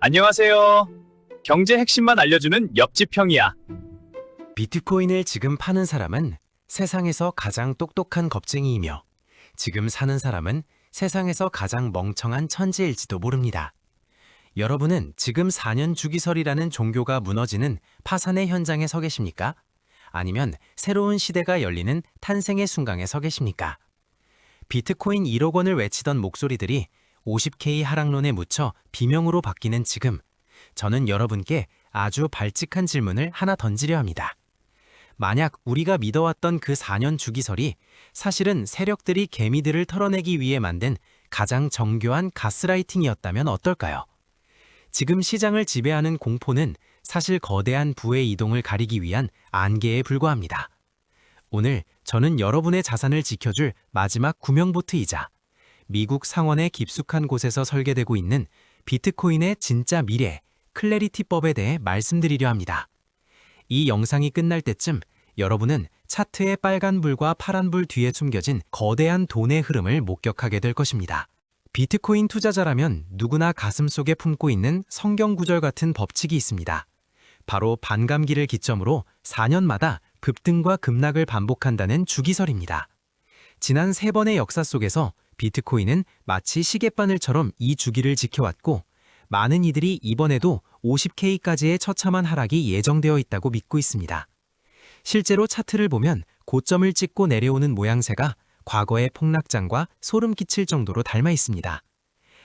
안녕하세요. 경제 핵심만 알려주는 옆집 형이야. 비트코인을 지금 파는 사람은 세상에서 가장 똑똑한 겁쟁이이며 지금 사는 사람은 세상에서 가장 멍청한 천재일지도 모릅니다. 여러분은 지금 4년 주기설이라는 종교가 무너지는 파산의 현장에 서 계십니까? 아니면 새로운 시대가 열리는 탄생의 순간에 서 계십니까? 비트코인 1억 원을 외치던 목소리들이 50K 하락론에 묻혀 비명으로 바뀌는 지금, 저는 여러분께 아주 발칙한 질문을 하나 던지려 합니다. 만약 우리가 믿어왔던 그 4년 주기설이 사실은 세력들이 개미들을 털어내기 위해 만든 가장 정교한 가스라이팅이었다면 어떨까요? 지금 시장을 지배하는 공포는 사실 거대한 부의 이동을 가리기 위한 안개에 불과합니다. 오늘 저는 여러분의 자산을 지켜줄 마지막 구명보트이자 미국 상원의 깊숙한 곳에서 설계되고 있는 비트코인의 진짜 미래, 클래리티법에 대해 말씀드리려 합니다. 이 영상이 끝날 때쯤 여러분은 차트의 빨간 불과 파란 불 뒤에 숨겨진 거대한 돈의 흐름을 목격하게 될 것입니다. 비트코인 투자자라면 누구나 가슴속에 품고 있는 성경 구절 같은 법칙이 있습니다. 바로 반감기를 기점으로 4년마다 급등과 급락을 반복한다는 주기설입니다. 지난 3번의 역사 속에서 비트코인은 마치 시계바늘처럼 이 주기를 지켜왔고 많은 이들이 이번에도 50K까지의 처참한 하락이 예정되어 있다고 믿고 있습니다. 실제로 차트를 보면 고점을 찍고 내려오는 모양새가 과거의 폭락장과 소름 끼칠 정도로 닮아 있습니다.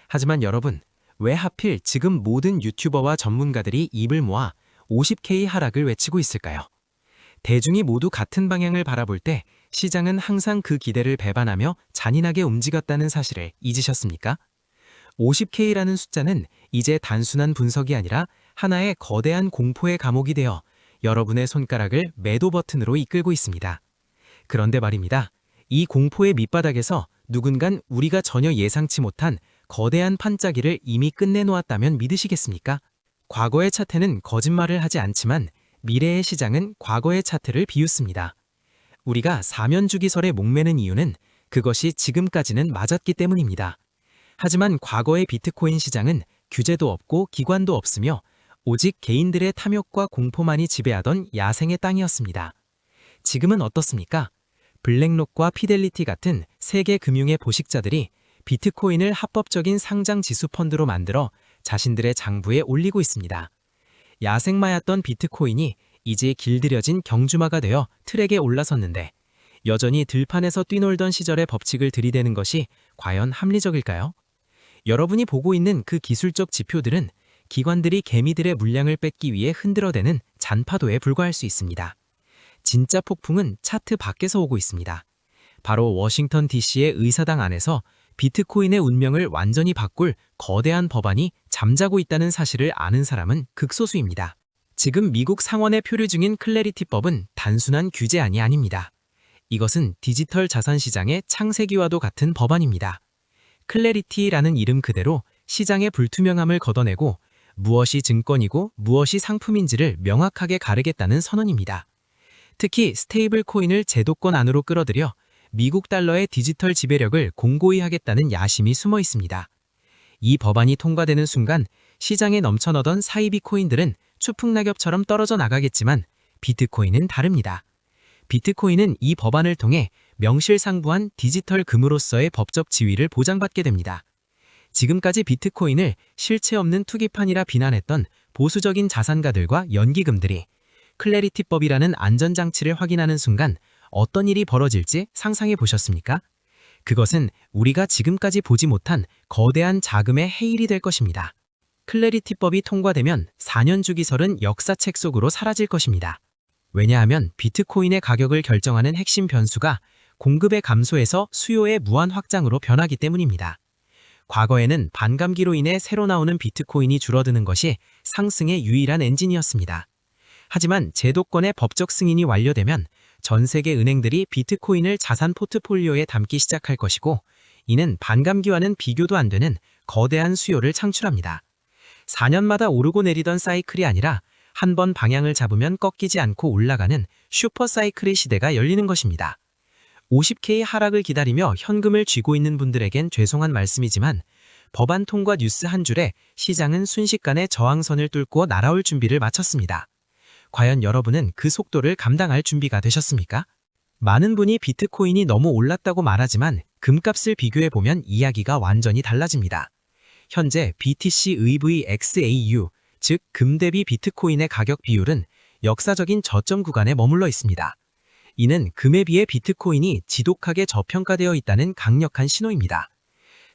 하지만 여러분, 왜 하필 지금 모든 유튜버와 전문가들이 입을 모아 50K 하락을 외치고 있을까요? 대중이 모두 같은 방향을 바라볼 때 시장은 항상 그 기대를 배반하며 잔인하게 움직였다는 사실을 잊으셨습니까? 50K라는 숫자는 이제 단순한 분석이 아니라 하나의 거대한 공포의 감옥이 되어 여러분의 손가락을 매도 버튼으로 이끌고 있습니다. 그런데 말입니다. 이 공포의 밑바닥에서 누군간 우리가 전혀 예상치 못한 거대한 판짜기를 이미 끝내놓았다면 믿으시겠습니까? 과거의 차트는 거짓말을 하지 않지만 미래의 시장은 과거의 차트를 비웃습니다. 우리가 4면 주기설에 목매는 이유는 그것이 지금까지는 맞았기 때문입니다. 하지만 과거의 비트코인 시장은 규제도 없고 기관도 없으며 오직 개인들의 탐욕과 공포만이 지배하던 야생의 땅이었습니다. 지금은 어떻습니까? 블랙록과 피델리티 같은 세계 금융의 보식자들이 비트코인을 합법적인 상장 지수 펀드로 만들어 자신들의 장부에 올리고 있습니다. 야생마였던 비트코인이 이제 길들여진 경주마가 되어 트랙에 올라섰는데 여전히 들판에서 뛰놀던 시절의 법칙을 들이대는 것이 과연 합리적일까요? 여러분이 보고 있는 그 기술적 지표들은 기관들이 개미들의 물량을 뺏기 위해 흔들어대는 잔파도에 불과할 수 있습니다. 진짜 폭풍은 차트 밖에서 오고 있습니다. 바로 워싱턴 DC의 의사당 안에서 비트코인의 운명을 완전히 바꿀 거대한 법안이 잠자고 있다는 사실을 아는 사람은 극소수입니다. 지금 미국 상원에 표류 중인 클래리티법은 단순한 규제안이 아닙니다. 이것은 디지털 자산 시장의 창세기와도 같은 법안입니다. 클래리티라는 이름 그대로 시장의 불투명함을 걷어내고 무엇이 증권이고 무엇이 상품인지를 명확하게 가르겠다는 선언입니다. 특히 스테이블 코인을 제도권 안으로 끌어들여 미국 달러의 디지털 지배력을 공고히 하겠다는 야심이 숨어 있습니다. 이 법안이 통과되는 순간 시장에 넘쳐너던 사이비 코인들은 추풍낙엽처럼 떨어져 나가겠지만 비트코인은 다릅니다. 비트코인은 이 법안을 통해 명실상부한 디지털 금으로서의 법적 지위를 보장받게 됩니다. 지금까지 비트코인을 실체 없는 투기판이라 비난했던 보수적인 자산가들과 연기금들이 클래리티법이라는 안전장치를 확인하는 순간 어떤 일이 벌어질지 상상해 보셨습니까? 그것은 우리가 지금까지 보지 못한 거대한 자금의 해일이 될 것입니다. 클래리티법이 통과되면 4년 주기설은 역사책 속으로 사라질 것입니다. 왜냐하면 비트코인의 가격을 결정하는 핵심 변수가 공급의 감소에서 수요의 무한 확장으로 변하기 때문입니다. 과거에는 반감기로 인해 새로 나오는 비트코인이 줄어드는 것이 상승의 유일한 엔진이었습니다. 하지만 제도권의 법적 승인이 완료되면 전 세계 은행들이 비트코인을 자산 포트폴리오에 담기 시작할 것이고 이는 반감기와는 비교도 안 되는 거대한 수요를 창출합니다. 4년마다 오르고 내리던 사이클이 아니라 한 번 방향을 잡으면 꺾이지 않고 올라가는 슈퍼 사이클의 시대가 열리는 것입니다. 50K 하락을 기다리며 현금을 쥐고 있는 분들에겐 죄송한 말씀이지만 법안 통과 뉴스 한 줄에 시장은 순식간에 저항선을 뚫고 날아올 준비를 마쳤습니다. 과연 여러분은 그 속도를 감당할 준비가 되셨습니까? 많은 분이 비트코인이 너무 올랐다고 말하지만 금값을 비교해보면 이야기가 완전히 달라집니다. 현재 BTC EVXAU, 즉 금 대비 비트코인의 가격 비율은 역사적인 저점 구간에 머물러 있습니다. 이는 금에 비해 비트코인이 지독하게 저평가되어 있다는 강력한 신호입니다.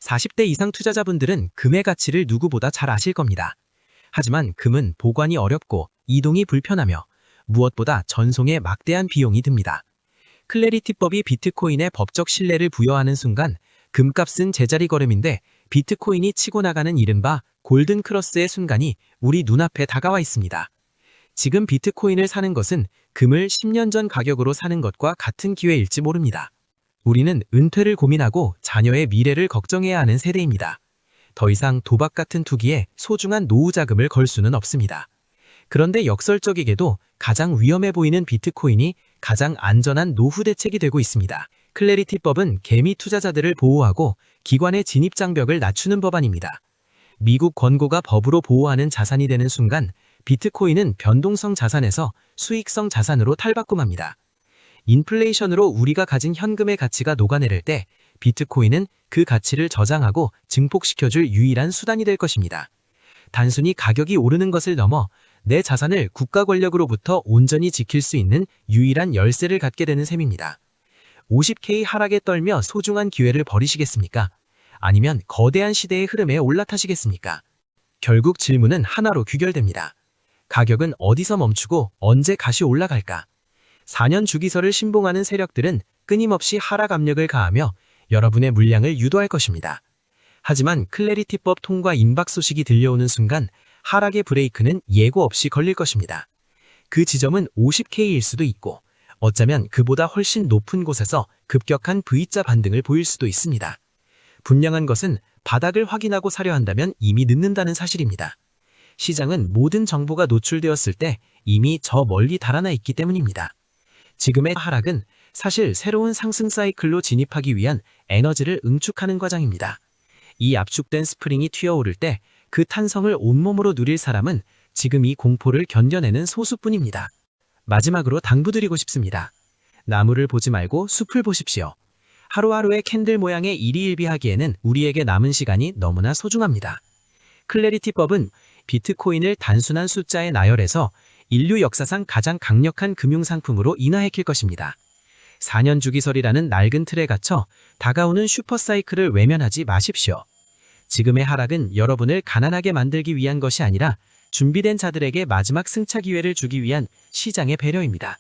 40대 이상 투자자분들은 금의 가치를 누구보다 잘 아실 겁니다. 하지만 금은 보관이 어렵고 이동이 불편하며 무엇보다 전송에 막대한 비용이 듭니다. 클래리티법이 비트코인에 법적 신뢰를 부여하는 순간 금값은 제자리 걸음인데 비트코인이 치고 나가는 이른바 골든 크로스의 순간이 우리 눈앞에 다가와 있습니다. 지금 비트코인을 사는 것은 금을 10년 전 가격으로 사는 것과 같은 기회일지 모릅니다. 우리는 은퇴를 고민하고 자녀의 미래를 걱정해야 하는 세대입니다. 더 이상 도박 같은 투기에 소중한 노후 자금을 걸 수는 없습니다. 그런데 역설적이게도 가장 위험해 보이는 비트코인이 가장 안전한 노후 대책이 되고 있습니다. 클래리티법은 개미 투자자들을 보호하고 기관의 진입 장벽을 낮추는 법안입니다. 미국 권고가 법으로 보호하는 자산이 되는 순간 비트코인은 변동성 자산에서 수익성 자산으로 탈바꿈합니다. 인플레이션으로 우리가 가진 현금의 가치가 녹아내릴 때 비트코인은 그 가치를 저장하고 증폭시켜줄 유일한 수단이 될 것입니다. 단순히 가격이 오르는 것을 넘어 내 자산을 국가 권력으로부터 온전히 지킬 수 있는 유일한 열쇠를 갖게 되는 셈입니다. 50K 하락에 떨며 소중한 기회를 버리시겠습니까? 아니면 거대한 시대의 흐름에 올라타시겠습니까? 결국 질문은 하나로 귀결됩니다. 가격은 어디서 멈추고 언제 다시 올라갈까? 4년 주기설을 신봉하는 세력들은 끊임없이 하락 압력을 가하며 여러분의 물량을 유도할 것입니다. 하지만 클래리티법 통과 임박 소식이 들려오는 순간 하락의 브레이크는 예고 없이 걸릴 것입니다. 그 지점은 50K일 수도 있고 어쩌면 그보다 훨씬 높은 곳에서 급격한 V자 반등을 보일 수도 있습니다. 분명한 것은 바닥을 확인하고 사려 한다면 이미 늦는다는 사실입니다. 시장은 모든 정보가 노출되었을 때 이미 저 멀리 달아나 있기 때문입니다. 지금의 하락은 사실 새로운 상승 사이클로 진입하기 위한 에너지를 응축하는 과정입니다. 이 압축된 스프링이 튀어오를 때 그 탄성을 온몸으로 누릴 사람은 지금 이 공포를 견뎌내는 소수뿐입니다. 마지막으로 당부드리고 싶습니다. 나무를 보지 말고 숲을 보십시오. 하루하루의 캔들 모양의 일희일비하기에는 우리에게 남은 시간이 너무나 소중합니다. 클래리티법은 비트코인을 단순한 숫자에 나열해서 인류 역사상 가장 강력한 금융상품으로 인하시킬 것입니다. 4년 주기설이라는 낡은 틀에 갇혀 다가오는 슈퍼사이클을 외면하지 마십시오. 지금의 하락은 여러분을 가난하게 만들기 위한 것이 아니라 준비된 자들에게 마지막 승차 기회를 주기 위한 시장의 배려입니다.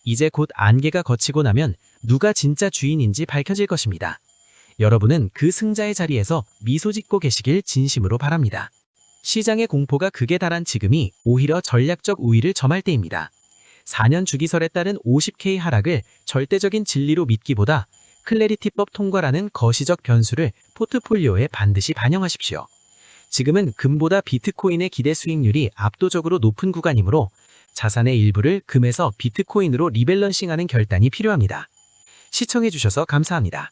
이제 곧 안개가 걷히고 나면 누가 진짜 주인인지 밝혀질 것입니다. 여러분은 그 승자의 자리에서 미소 짓고 계시길 진심으로 바랍니다. 시장의 공포가 극에 달한 지금이 오히려 전략적 우위를 점할 때입니다. 4년 주기설에 따른 50K 하락을 절대적인 진리로 믿기보다 클래리티법 통과라는 거시적 변수를 포트폴리오에 반드시 반영하십시오. 지금은 금보다 비트코인의 기대 수익률이 압도적으로 높은 구간이므로 자산의 일부를 금에서 비트코인으로 리밸런싱하는 결단이 필요합니다. 시청해주셔서 감사합니다.